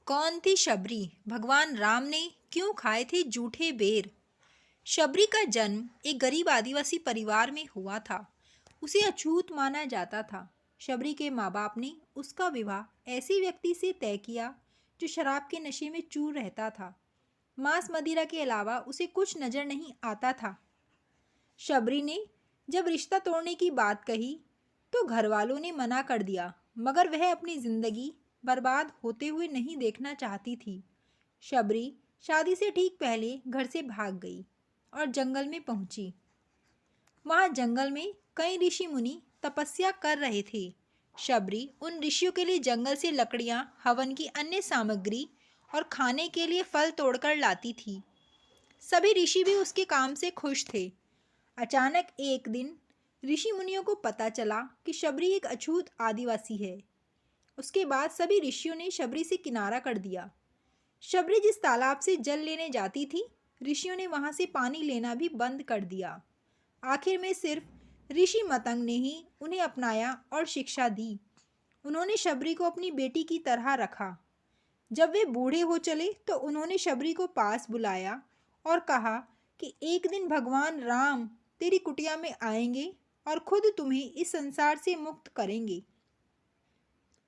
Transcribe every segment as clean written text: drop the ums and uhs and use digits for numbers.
कौन थी शबरी? भगवान राम ने क्यों खाए थे जूठे बेर? शबरी का जन्म एक गरीब आदिवासी परिवार में हुआ था। उसे अछूत माना जाता था। शबरी के माँ बाप ने उसका विवाह ऐसे व्यक्ति से तय किया जो शराब के नशे में चूर रहता था। मांस मदिरा के अलावा उसे कुछ नजर नहीं आता था। शबरी ने जब रिश्ता तोड़ने की बात कही तो घर वालों ने मना कर दिया, मगर वह अपनी जिंदगी बर्बाद होते हुए नहीं देखना चाहती थी। शबरी शादी से ठीक पहले घर से भाग गई और जंगल में पहुंची। वहां जंगल में कई ऋषि मुनि तपस्या कर रहे थे। शबरी उन ऋषियों के लिए जंगल से लकड़ियां, हवन की अन्य सामग्री और खाने के लिए फल तोड़कर लाती थी। सभी ऋषि भी उसके काम से खुश थे। अचानक एक दिन ऋषि मुनियों को पता चला कि शबरी एक अछूत आदिवासी है। उसके बाद सभी ऋषियों ने शबरी से किनारा कर दिया। शबरी जिस तालाब से जल लेने जाती थी, ऋषियों ने वहां से पानी लेना भी बंद कर दिया। आखिर में सिर्फ ऋषि मतंग ने ही उन्हें अपनाया और शिक्षा दी। उन्होंने शबरी को अपनी बेटी की तरह रखा। जब वे बूढ़े हो चले तो उन्होंने शबरी को पास बुलाया और कहा कि एक दिन भगवान राम तेरी कुटिया में आएंगे और खुद तुम्हें इस संसार से मुक्त करेंगे।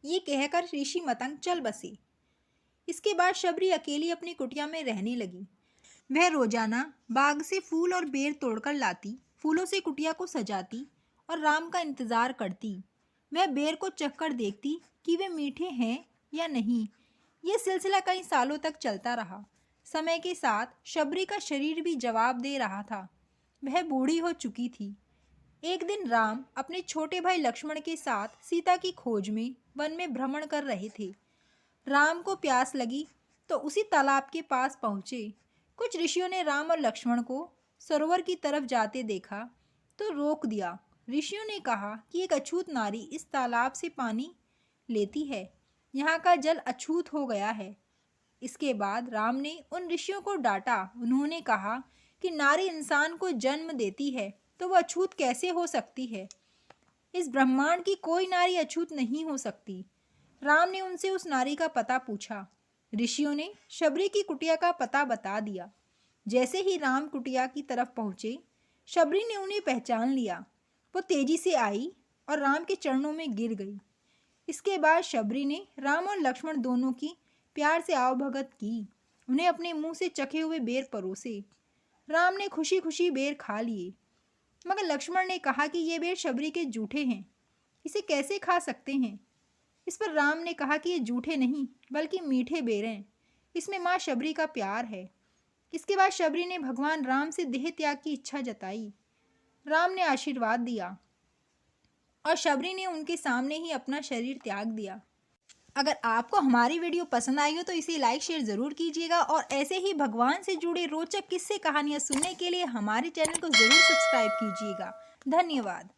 ये कहकर ऋषि मतंग चल बसे। इसके बाद शबरी अकेली अपनी कुटिया में रहने लगी। वह रोजाना बाग से फूल और बेर तोड़कर लाती, फूलों से कुटिया को सजाती और राम का इंतजार करती। वह बेर को चखकर देखती कि वे मीठे हैं या नहीं। यह सिलसिला कई सालों तक चलता रहा। समय के साथ शबरी का शरीर भी जवाब दे रहा था। वह बूढ़ी हो चुकी थी। एक दिन राम अपने छोटे भाई लक्ष्मण के साथ सीता की खोज में वन में भ्रमण कर रहे थे। राम को प्यास लगी तो उसी तालाब के पास पहुँचे। कुछ ऋषियों ने राम और लक्ष्मण को सरोवर की तरफ जाते देखा तो रोक दिया। ऋषियों ने कहा कि एक अछूत नारी इस तालाब से पानी लेती है। यहाँ का जल अछूत हो गया है। इसके बाद राम ने उन ऋषियों को डांटा। उन्होंने कहा कि नारी इंसान को जन्म देती है तो वह अछूत कैसे हो सकती है? इस ब्रह्मांड की कोई नारी अछूत नहीं हो सकती। राम ने उनसे उस नारी का पता पूछा। ऋषियों ने शबरी की कुटिया का पता बता दिया। जैसे ही राम कुटिया की तरफ पहुंचे, शबरी ने उन्हें पहचान लिया। वो तेजी से आई और राम के चरणों में गिर गई। इसके बाद शबरी ने राम और लक्ष्मण दोनों की प्यार से आवभगत की। उन्हें अपने मुंह से चखे हुए बेर परोसे। राम ने खुशी खुशी बेर खा लिए, मगर लक्ष्मण ने कहा कि ये बेर शबरी के जूठे हैं, इसे कैसे खा सकते हैं? इस पर राम ने कहा कि ये जूठे नहीं बल्कि मीठे बेर हैं। इसमें माँ शबरी का प्यार है। इसके बाद शबरी ने भगवान राम से देह त्याग की इच्छा जताई। राम ने आशीर्वाद दिया और शबरी ने उनके सामने ही अपना शरीर त्याग दिया। अगर आपको हमारी वीडियो पसंद आई हो तो इसे लाइक शेयर ज़रूर कीजिएगा और ऐसे ही भगवान से जुड़े रोचक किस्से कहानियाँ सुनने के लिए हमारे चैनल को ज़रूर सब्सक्राइब कीजिएगा। धन्यवाद।